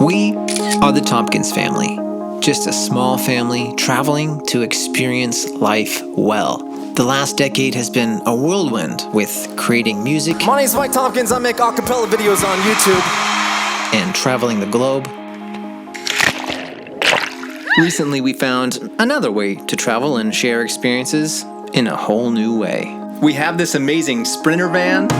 We are the Tompkins family, just a small family traveling to experience life well. The last decade has been a whirlwind with creating music. My name's Mike Tompkins. I make acapella videos on YouTube. And traveling the globe. Recently, we found another way to travel and share experiences in a whole new way. We have this amazing Sprinter van.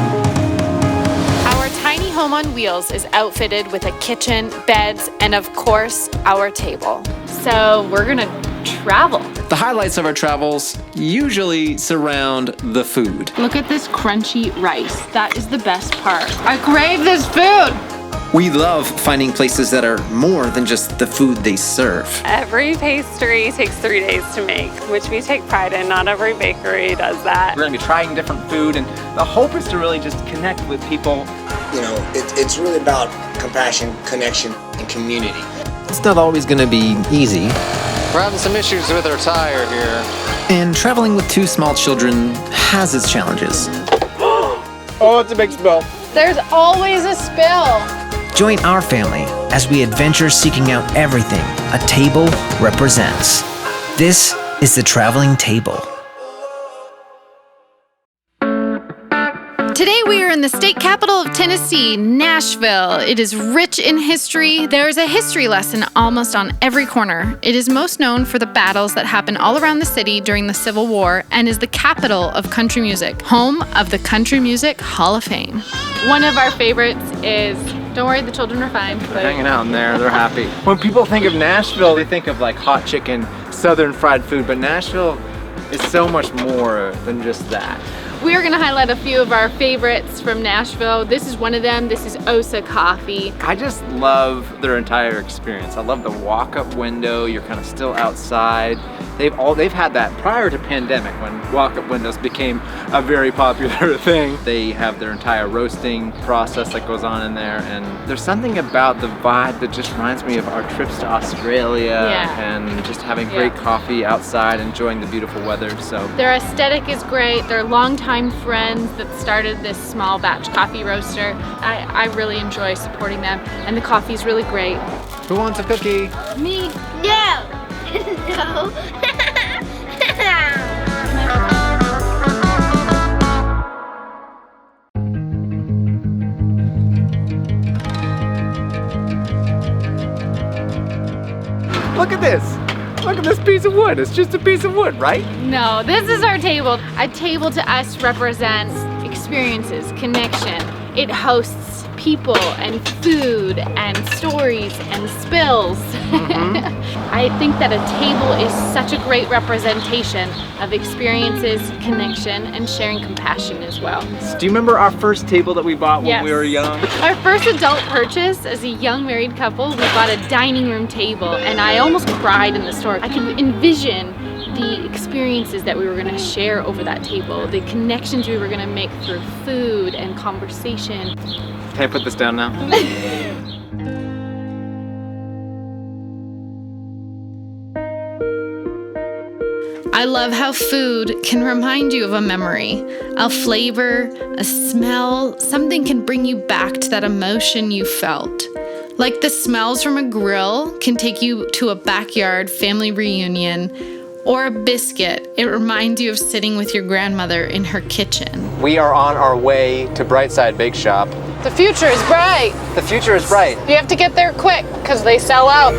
Our tiny home on wheels is outfitted with a kitchen, beds, and of course, our table. So we're gonna travel. The highlights of our travels usually surround the food. Look at this crunchy rice. That is the best part. I crave this food. We love finding places that are more than just the food they serve. Every pastry takes 3 days to make, which we take pride in. Not every bakery does that. We're gonna be trying different food, and the hope is to really just connect with people. You know, it's really about compassion, connection, and community. It's not always gonna be easy. We're having some issues with our tire here. And traveling with 2 small children has its challenges. Oh, it's a big spill. There's always a spill. Join our family as we adventure seeking out everything a table represents. This is the Traveling Table. Today we are in the state capital of Tennessee, Nashville. It is rich in history. There is a history lesson almost on every corner. It is most known for the battles that happened all around the city during the Civil War and is the capital of country music, home of the Country Music Hall of Fame. One of our favorites is, don't worry, the children are fine. They're hanging out in there, they're happy. When people think of Nashville, they think of like hot chicken, southern fried food, but Nashville is so much more than just that. We are going to highlight a few of our favorites from Nashville. This is one of them. This is Osa Coffee. I just love their entire experience. I love the walk-up window. You're kind of still outside. They've had that prior to pandemic when walk-up windows became a very popular thing. They have their entire roasting process that goes on in there, and there's something about the vibe that just reminds me of our trips to Australia and just having great coffee outside, enjoying the beautiful weather. So their aesthetic is great. They're longtime friends that started this small batch coffee roaster. I really enjoy supporting them, and the coffee's really great. who wants a cookie? Me. No. No. Look at this. Look at this piece of wood. It's just a piece of wood, right? No, this is our table. A table to us represents experiences, connection. It hosts people and food and stories and spills. I think that a table is such a great representation of experiences, connection, and sharing compassion as well. Do you remember our first table that we bought when we were young? Our first adult purchase as a young married couple, we bought a dining room table, and I almost cried in the store. I could envision the experiences that we were going to share over that table, the connections we were going to make through food and conversation. Can I put this down now? I love how food can remind you of a memory, a flavor, a smell. Something can bring you back to that emotion you felt. Like the smells from a grill can take you to a backyard family reunion, or a biscuit. It reminds you of sitting with your grandmother in her kitchen. We are on our way to Brightside Bakeshop. The future is bright. The future is bright. You have to get there quick because they sell out.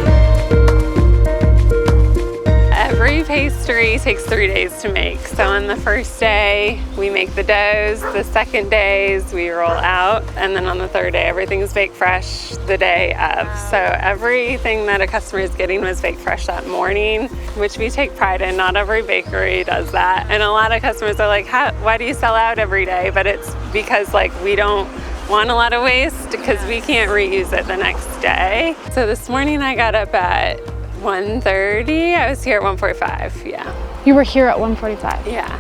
Every pastry takes 3 days to make. So on the first day, we make the doughs. The second days, we roll out. And then on the third day, everything's baked fresh the day of. So everything that a customer is getting was baked fresh that morning, which we take pride in. Not every bakery does that. And a lot of customers are like, why do you sell out every day? But it's because we don't want a lot of waste because we can't reuse it the next day. So this morning I got up at 1:30. I was here at 1:45, yeah. You were here at 1:45? Yeah.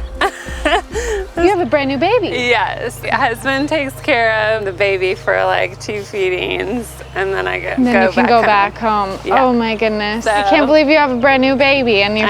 You have a brand new baby. Yes. My husband takes care of the baby for 2 feedings, and then I go back home. Yeah. Oh my goodness. So, I can't believe you have a brand new baby and you're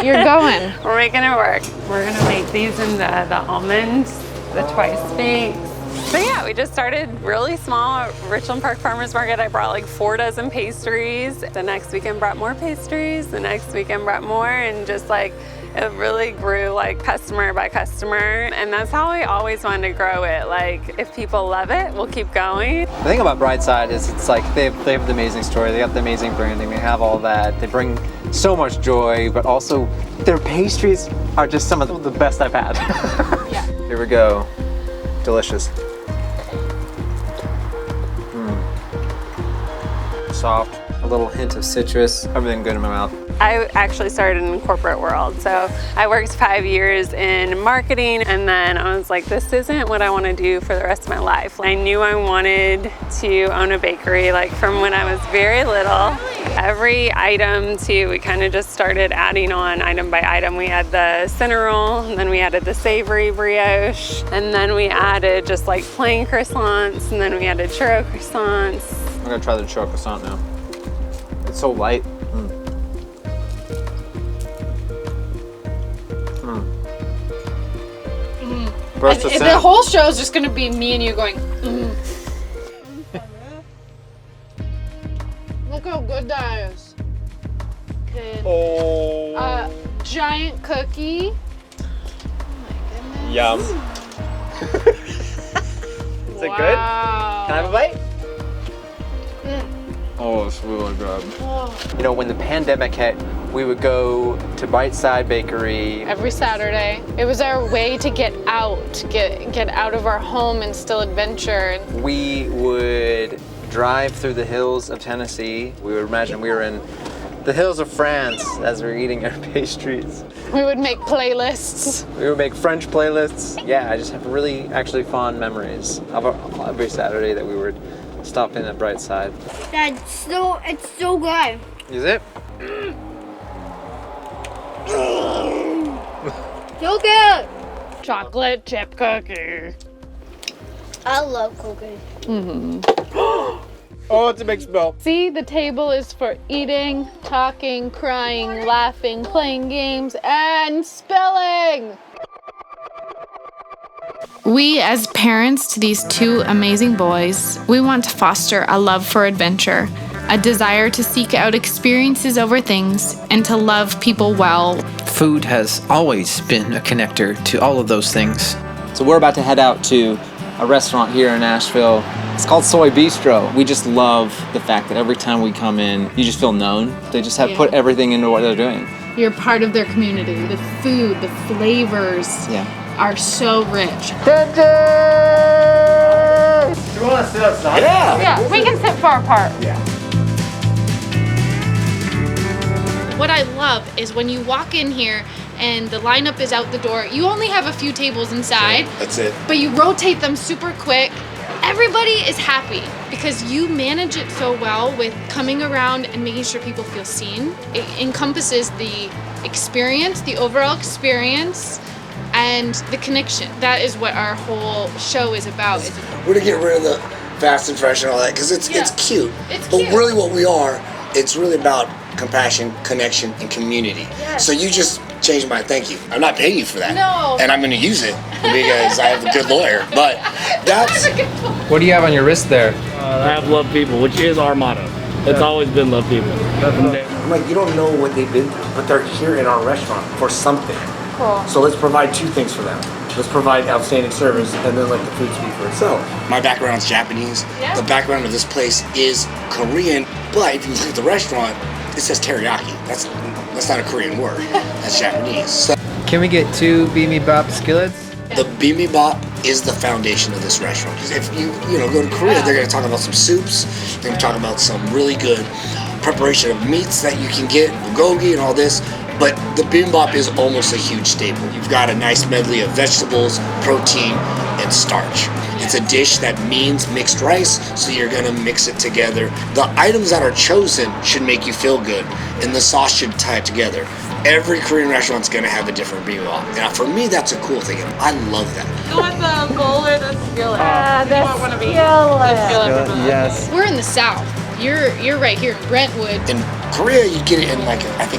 you're going. We're making it work. We're gonna make these in the almonds, the twice bakes. So yeah, we just started really small at Richland Park Farmers Market. I brought like 4 dozen pastries. The next weekend brought more pastries. The next weekend brought more, and just like it really grew like customer by customer. And that's how we always wanted to grow it. Like if people love it, we'll keep going. The thing about Brightside is it's like they have the amazing story, they got the amazing branding, they have all that. They bring so much joy, but also their pastries are just some of the best I've had. Yeah. Here we go. Delicious. Soft, a little hint of citrus, everything good in my mouth. I actually started in the corporate world. So I worked 5 years in marketing, and then I was like, this isn't what I want to do for the rest of my life. I knew I wanted to own a bakery like from when I was very little. Every item too, we kind of just started adding on item by item. We had the cinnamon roll, and then we added the savory brioche, and then we added just like plain croissants, and then we added churro croissants. I'm gonna try the churro croissant now. It's so light. The whole show is just gonna be me and you going, Look how good that is. Okay. Oh. Giant cookie. Yum. Is it good? Can I have a bite? Oh, it's really good. You know, when the pandemic hit, we would go to Brightside Bakery. Every Saturday. It was our way to get out, get out of our home and still adventure. We would drive through the hills of Tennessee. We would imagine we were in the hills of France as we were eating our pastries. We would make playlists. We would make French playlists. Yeah, I just have really actually fond memories of every Saturday that we would stop in at Brightside. It's so good. Is it? So good. Chocolate chip cookie. I love cookies. Oh, it's a big spill. See, the table is for eating, talking, crying, laughing, playing games, and spilling. We, as parents to these 2 amazing boys, we want to foster a love for adventure, a desire to seek out experiences over things, and to love people well. Food has always been a connector to all of those things. So we're about to head out to a restaurant here in Nashville. It's called Soy Bistro. We just love the fact that every time we come in, you just feel known. They just have put everything into what they're doing. You're part of their community. The food, the flavors are so rich. You want to sit outside? Yeah, we can sit far apart. Yeah. What I love is when you walk in here and the lineup is out the door, you only have a few tables inside. That's it. But you rotate them super quick. Everybody is happy because you manage it so well with coming around and making sure people feel seen. It encompasses the experience, the overall experience, and the connection. That is what our whole show is about. We're gonna get rid of the fast and fresh and all that because it's cute. It's but cute. really what we are, it's really about compassion, connection, and community. Yes. So you just changed my thank you. I'm not paying you for that. No. And I'm gonna use it because I have a good lawyer. But that's What do you have on your wrist there? I have love people, which is our motto. It's always been love people. I'm like, you don't know what they've been through, but they're here in our restaurant for something. Cool. So let's provide 2 things for them. Let's provide outstanding service and then let the food speak for itself. my background's Japanese. Yeah. The background of this place is Korean, but if you look at the restaurant, it says teriyaki. That's not a Korean word. That's Japanese. So Can we get 2 bibimbap skillets? the bibimbap is the foundation of this restaurant. 'Cause if you go to Korea, they're gonna talk about some soups. They're gonna talk about some really good preparation of meats that you can get, bulgogi and all this. But the bibimbap is almost a huge staple. You've got a nice medley of vegetables, protein, and starch. It's a dish that means mixed rice, so you're gonna mix it together. The items that are chosen should make you feel good, and the sauce should tie it together. Every Korean restaurant's gonna have a different bibimbap. Now, for me, that's a cool thing, and I love that. You want the bowl or the skillet? Yes. We're in the South. You're right here in Brentwood. In Korea, you get it in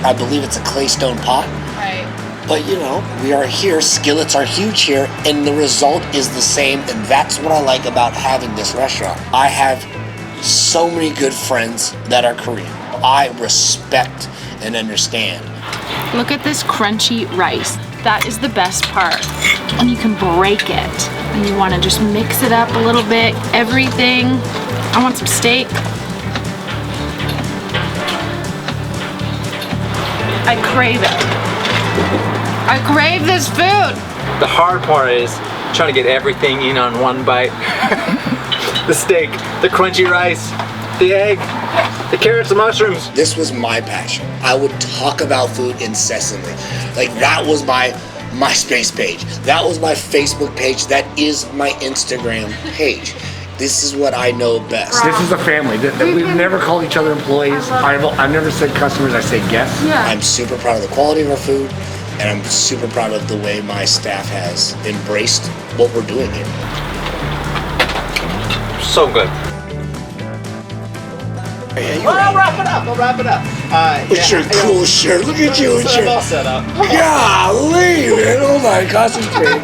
I believe it's a clay stone pot. Right. But you know, we are here, skillets are huge here, and the result is the same, and that's what I like about having this restaurant. I have so many good friends that are Korean. I respect and understand. Look at this crunchy rice. That is the best part. And you can break it. And you want to just mix it up a little bit. Everything. I want some steak. I crave it. I crave this food. The hard part is trying to get everything in on one bite. The steak, the crunchy rice, the egg, the carrots, the mushrooms. This was my passion. I would talk about food incessantly. Like, that was my MySpace page. That was my Facebook page. That is my Instagram page. This is what I know best. This is a family. We've never called each other employees. I've never said customers, I say guests. I'm super proud of the quality of our food, and I'm super proud of the way my staff has embraced what we're doing here. So good. Well, I'll wrap it up. With your cool shirt. Look at you with your... all set up. Golly, man. Oh my gosh, it's great.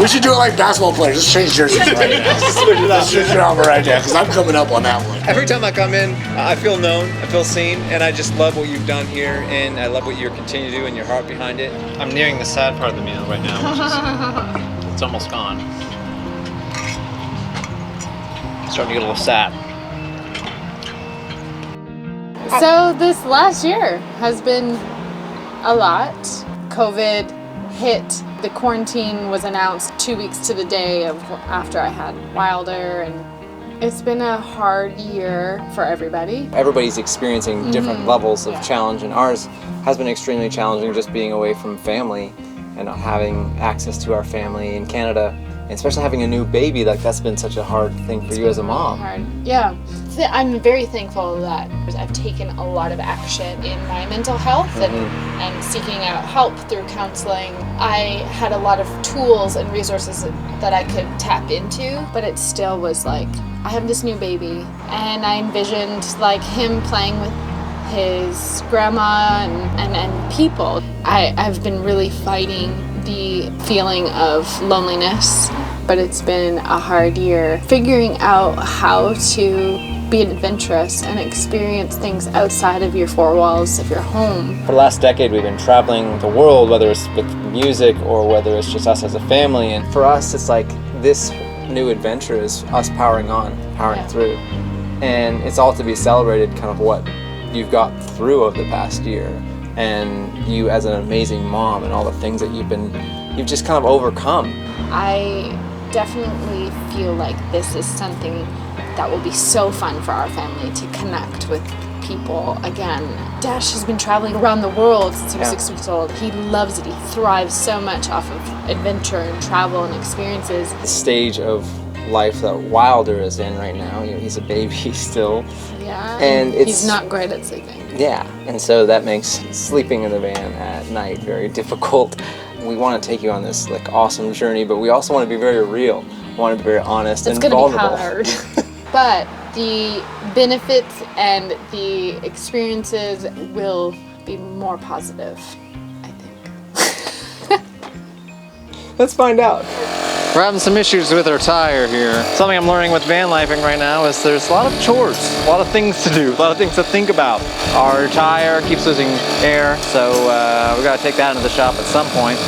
We should do it like basketball players. Just change jerseys right now. Let's switch it over right now, because I'm coming up on that one. Every time I come in, I feel known, I feel seen, and I just love what you've done here, and I love what you continue to do and your heart behind it. I'm nearing the sad part of the meal right now, which is it's almost gone. Starting to get a little sad. So this last year has been a lot. COVID hit. The quarantine was announced 2 weeks to the day after I had Wilder, and it's been a hard year for everybody. Everybody's experiencing different levels of challenge, and ours has been extremely challenging, just being away from family and not having access to our family in Canada, and especially having a new baby. Like, that's been such a hard thing for you as a mom. Hard. Yeah. I'm very thankful that I've taken a lot of action in my mental health and seeking out help through counseling. I had a lot of tools and resources that I could tap into, but it still was like, I have this new baby, and I envisioned like him playing with his grandma and people. I've been really fighting the feeling of loneliness, but it's been a hard year figuring out how to be adventurous and experience things outside of your four walls of your home. For the last decade, we've been traveling the world, whether it's with music or whether it's just us as a family. And for us, it's like this new adventure is us powering on, powering through. And it's all to be celebrated, kind of what you've got through over the past year. And you as an amazing mom and all the things that you've just kind of overcome. I definitely feel like this is something that will be so fun for our family, to connect with people again. Dash has been traveling around the world since he was 6 weeks old. He loves it. He thrives so much off of adventure and travel and experiences. The stage of life that Wilder is in right now, you know, he's a baby still. Yeah, and he's not great at sleeping. Yeah, and so that makes sleeping in the van at night very difficult. We want to take you on this like awesome journey, but we also want to be very real. We want to be very honest and vulnerable. It's gonna be hard. But the benefits and the experiences will be more positive, I think. Let's find out. We're having some issues with our tire here. Something I'm learning with van lifing right now is there's a lot of chores, a lot of things to do, a lot of things to think about. Our tire keeps losing air, so we gotta take that into the shop at some point.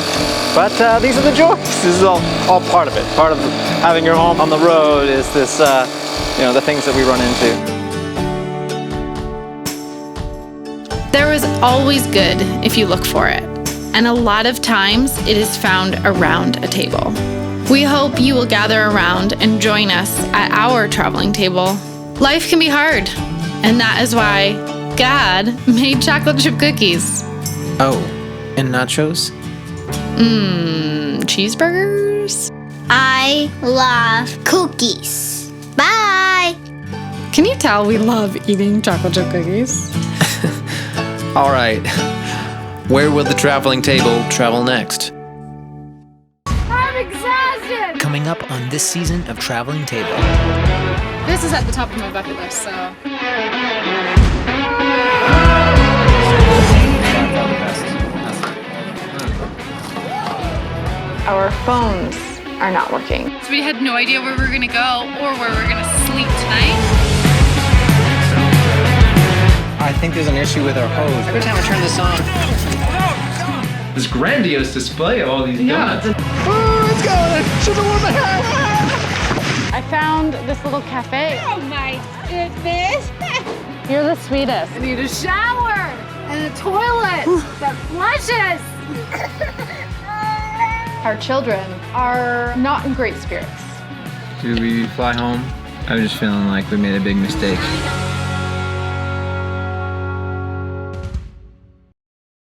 But these are the joys. This is all part of it. Part of having your home on the road is this, you know, the things that we run into. There is always good if you look for it, and a lot of times it is found around a table. We hope you will gather around and join us at our traveling table. Life can be hard, and that is why God made chocolate chip cookies. Oh, and nachos? Cheeseburgers? I love cookies. Bye. Can you tell we love eating chocolate chip cookies? All right. Where will the traveling table travel next? I'm exhausted. Coming up on this season of Traveling Table. This is at the top of my bucket list, so. our phones are not working. So we had no idea where we were gonna go or where we were gonna sleep tonight. I think there's an issue with our hose. Every time I turn this on. This grandiose display of all these donuts. I found this little cafe. Oh my goodness. You're the sweetest. I need a shower and a toilet that flushes. Our children are not in great spirits. Do we fly home? I'm just feeling like we made a big mistake.